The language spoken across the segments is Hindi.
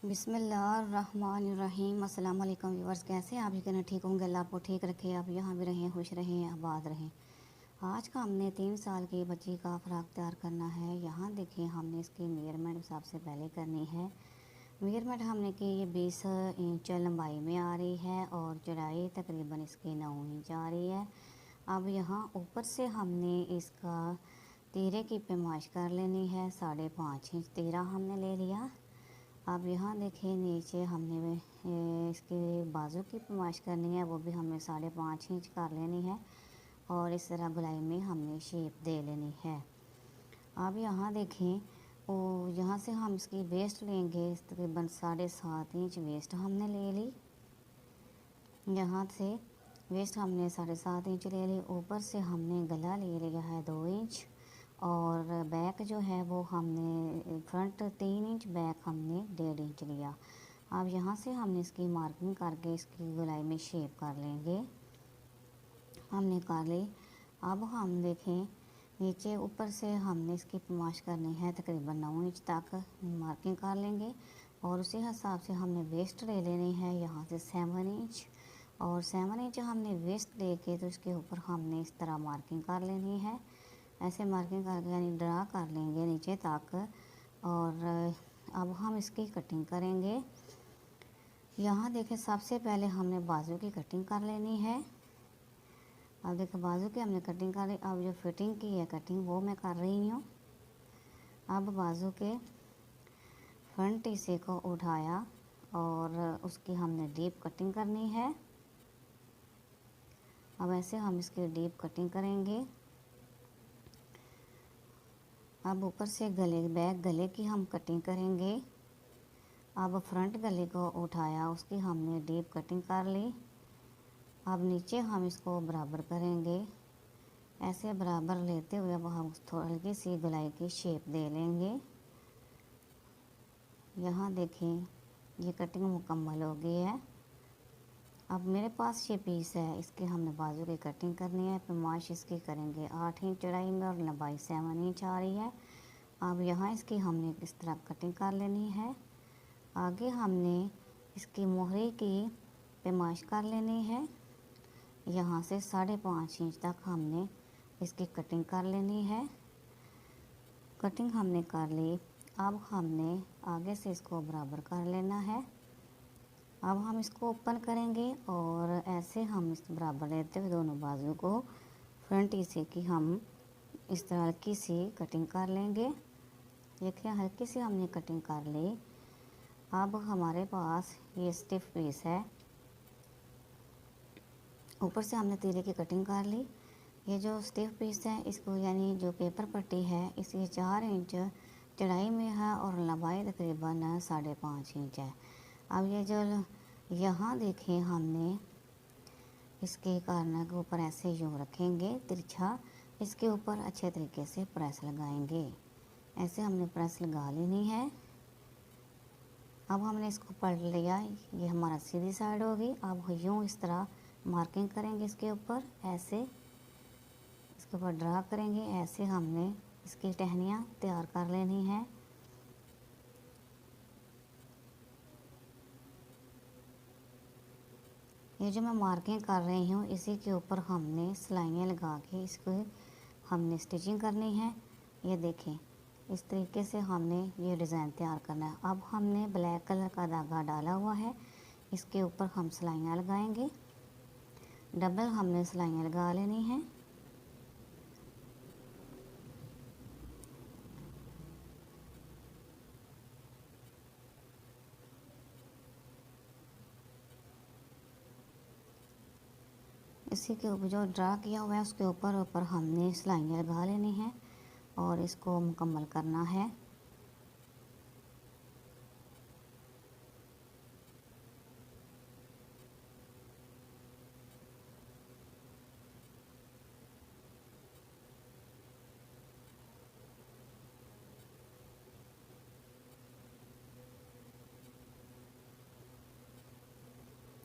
बिस्मिल्लाहिर्रहमानिर्रहीम। अस्सलाम वालेकुम व्यूअर्स, कैसे हैं आप? यकीन ठीक होंगे। अल्लाह आपको ठीक रखे, आप यहाँ भी रहें, खुश रहें, आबाद रहें। आज का हमने 3 साल की बच्ची का फ्रॉक तैयार करना है। यहाँ देखिए, हमने इसकी मेजरमेंट सबसे पहले करनी है। मेजरमेंट हमने की ये 20 इंच लंबाई में आ रही है और चौड़ाई तकरीबन इसकी 9 इंच आ रही है। अब यहाँ ऊपर से हमने इसका तीरे की पैमाइश कर लेनी है। 5.5 इंच तीरा हमने ले लिया। अब यहाँ देखिए, नीचे हमने इसकी बाजू की पैमाइश करनी है, वो भी हमें 5.5 इंच कर लेनी है और इस तरह गोलाई में हमने शेप दे लेनी है। अब यहाँ देखें, वो यहाँ से हम इसकी वेस्ट लेंगे, तकरीबन 7.5 इंच वेस्ट हमने ले ली। यहाँ से वेस्ट हमने 7.5 इंच ले ली। ऊपर से हमने गला ले लिया है 2 इंच और बैक जो है वो हमने फ्रंट 3 इंच, बैक हमने 1.5 इंच लिया। अब यहाँ से हमने इसकी मार्किंग करके इसकी गोलाई में शेप कर लेंगे। हमने कर ली। अब हम देखें, नीचे ऊपर से हमने इसकी पैमाइश करनी है, तकरीबन 9 इंच तक मार्किंग कर लेंगे और उसी हिसाब से हमने वेस्ट ले लेनी है। यहाँ से 7 इंच और 7 इंच हमने वेस्ट लेके तो इसके ऊपर हमने इस तरह मार्किंग कर लेनी है। ऐसे मार्किंग करके यानी ड्रा कर लेंगे नीचे तक। और अब हम इसकी कटिंग करेंगे। यहाँ देखें, सबसे पहले हमने बाजू की कटिंग कर लेनी है। अब देखो, बाजू की हमने कटिंग कर ली। अब जो फिटिंग की है कटिंग वो मैं कर रही हूँ। अब बाजू के फ्रंट हिस्से को उठाया और उसकी हमने डीप कटिंग करनी है। अब ऐसे हम इसकी डीप कटिंग करेंगे। अब ऊपर से बैक गले की हम कटिंग करेंगे। अब फ्रंट गले को उठाया, उसकी हमने डीप कटिंग कर ली। अब नीचे हम इसको बराबर करेंगे। ऐसे बराबर लेते हुए अब हम हल्की सी गोलाई की शेप दे लेंगे। यहाँ देखें, ये कटिंग मुकम्मल हो गई है। अब मेरे पास ये पीस है, इसके हमने बाजू की कटिंग करनी है। पैमाइश इसकी करेंगे 8 इंच चौड़ाई में और लंबाई 7 इंच आ रही है। अब यहाँ इसकी हमने इस तरह कटिंग कर लेनी है। आगे हमने इसकी मोहरी की पैमाइश कर लेनी है। यहाँ से 5.5 इंच तक हमने इसकी कटिंग कर लेनी है। कटिंग हमने कर ली। अब हमने आगे से इसको बराबर कर लेना है। अब हम इसको ओपन करेंगे और ऐसे हम इस बराबर लेते हुए दोनों बाजू को फ्रंट हिस्से की हम इस तरह हल्की सी कटिंग कर लेंगे। देखिए, हल्की सी हमने कटिंग कर ली। अब हमारे पास ये स्टिफ पीस है, ऊपर से हमने तीरे की कटिंग कर ली। ये जो स्टिफ पीस है, इसको यानी जो पेपर पट्टी है, इसकी 4 इंच चौड़ाई में है और लंबाई तकरीबन 5.5 इंच है। अब ये जो यहाँ देखें, हमने इसके कॉर्नर के ऊपर ऐसे यूँ रखेंगे तिरछा, इसके ऊपर अच्छे तरीके से प्रेस लगाएंगे। ऐसे हमने प्रेस लगा लेनी है। अब हमने इसको पलट लिया, ये हमारा सीधी साइड होगी। अब यूँ इस तरह मार्किंग करेंगे इसके ऊपर, ऐसे इसके ऊपर ड्रा करेंगे। ऐसे हमने इसकी टहनियाँ तैयार कर लेनी है। ये जो मैं मार्किंग कर रही हूँ, इसी के ऊपर हमने सिलाइयाँ लगा के इसको हमने स्टिचिंग करनी है। ये देखें, इस तरीके से हमने ये डिज़ाइन तैयार करना है। अब हमने ब्लैक कलर का धागा डाला हुआ है, इसके ऊपर हम सिलाइयाँ लगाएंगे। डबल हमने सिलाइयाँ लगा लेनी हैं। इसी के ऊपर जो ड्रा किया हुआ है उसके ऊपर हमने सिलाइयाँ लगा लेनी हैं और इसको मुकम्मल करना है।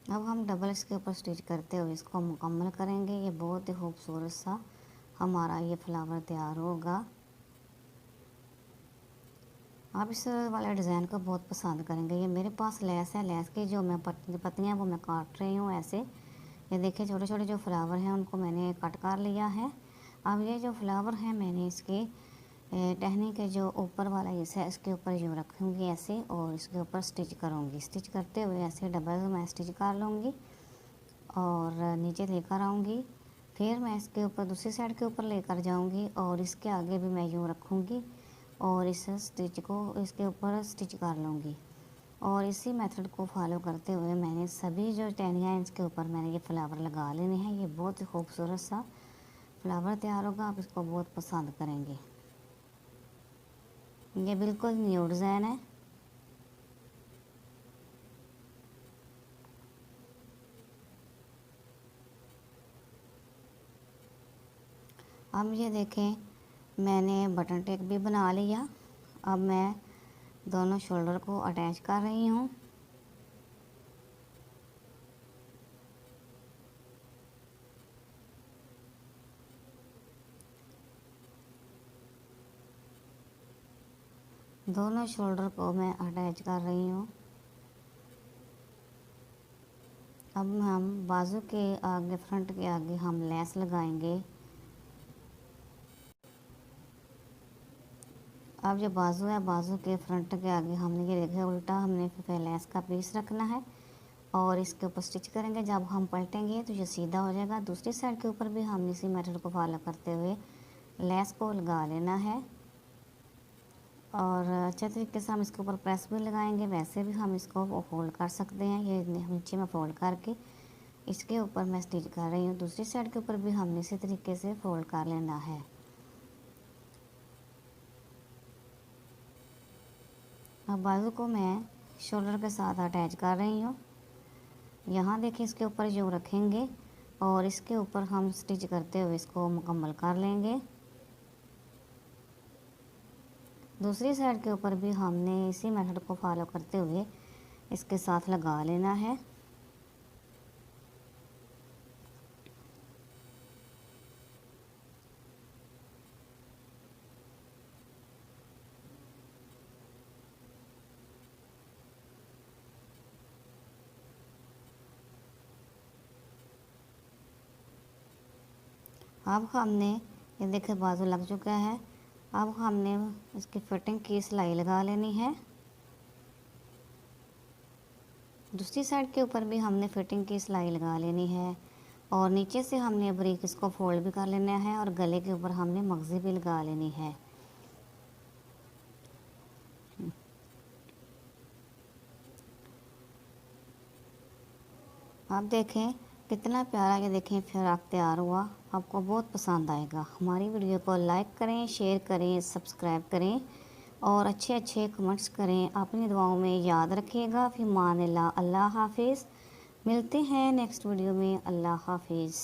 अब हम डबल इसके ऊपर स्टिच करते हुए इसको मुकम्मल करेंगे। ये बहुत ही खूबसूरत सा हमारा ये फ्लावर तैयार होगा। आप इस वाले डिज़ाइन को बहुत पसंद करेंगे। ये मेरे पास लेस है, लेस की जो मैं पत्तियाँ वो मैं काट रही हूँ ऐसे। ये देखिए छोटे छोटे जो फ्लावर हैं उनको मैंने कट कर लिया है। अब ये जो फ्लावर हैं मैंने इसके टहनी के जो ऊपर वाला हिस्सा है इसके ऊपर यूँ रखूँगी ऐसे, और इसके ऊपर स्टिच करूँगी। स्टिच करते हुए ऐसे डबल मैं स्टिच कर लूँगी और नीचे लेकर आऊँगी। फिर मैं इसके ऊपर दूसरी साइड के ऊपर लेकर जाऊँगी और इसके आगे भी मैं यूँ रखूँगी और इस स्टिच को इसके ऊपर स्टिच कर लूँगी। और इसी मेथड को फॉलो करते हुए मैंने सभी जो टहनियाँ हैं इसके ऊपर मैंने ये फ्लावर लगा लेने हैं। ये बहुत ही खूबसूरत सा फ्लावर तैयार होगा, आप इसको बहुत पसंद करेंगे। ये बिल्कुल न्यू डिज़ाइन है। अब ये देखें मैंने बटन टेक भी बना लिया। अब मैं दोनों शोल्डर को अटैच कर रही हूँ। दोनों शोल्डर को मैं अटैच कर रही हूँ। अब हम बाजू के आगे, फ्रंट के आगे हम लेस लगाएंगे। अब जो बाजू है, बाजू के फ्रंट के आगे हमने ये देखा उल्टा हमने फिर लेस का पीस रखना है और इसके ऊपर स्टिच करेंगे। जब हम पलटेंगे तो ये सीधा हो जाएगा। दूसरी साइड के ऊपर भी हम इसी मेथड को फॉलो करते हुए लेस को लगा लेना है और अच्छे तरीके से हम इसके ऊपर प्रेस भी लगाएंगे। वैसे भी हम इसको फोल्ड कर सकते हैं। ये नीचे में फोल्ड करके इसके ऊपर मैं स्टिच कर रही हूँ। दूसरी साइड के ऊपर भी हमने इसी तरीके से फोल्ड कर लेना है। अब बाजू को मैं शोल्डर के साथ अटैच कर रही हूँ। यहाँ देखिए इसके ऊपर जो रखेंगे और इसके ऊपर हम स्टिच करते हुए इसको मुकम्मल कर लेंगे। दूसरी साइड के ऊपर भी हमने इसी मेथड को फॉलो करते हुए इसके साथ लगा लेना है। अब हमने ये देखिए बाजू लग चुका है। अब हमने इसकी फिटिंग की सिलाई लगा लेनी है। दूसरी साइड के ऊपर भी हमने फिटिंग की सिलाई लगा लेनी है और नीचे से हमने बारीक इसको फोल्ड भी कर लेना है और गले के ऊपर हमने मगज़ी भी लगा लेनी है। आप देखें कितना प्यारा ये देखें फ्रॉक तैयार हुआ। आपको बहुत पसंद आएगा। हमारी वीडियो को लाइक करें, शेयर करें, सब्सक्राइब करें और अच्छे अच्छे कमेंट्स करें। अपनी दुआओं में याद रखिएगा। फिर मान अल्लाह हाफिज़। मिलते हैं नेक्स्ट वीडियो में। अल्लाह हाफिज़।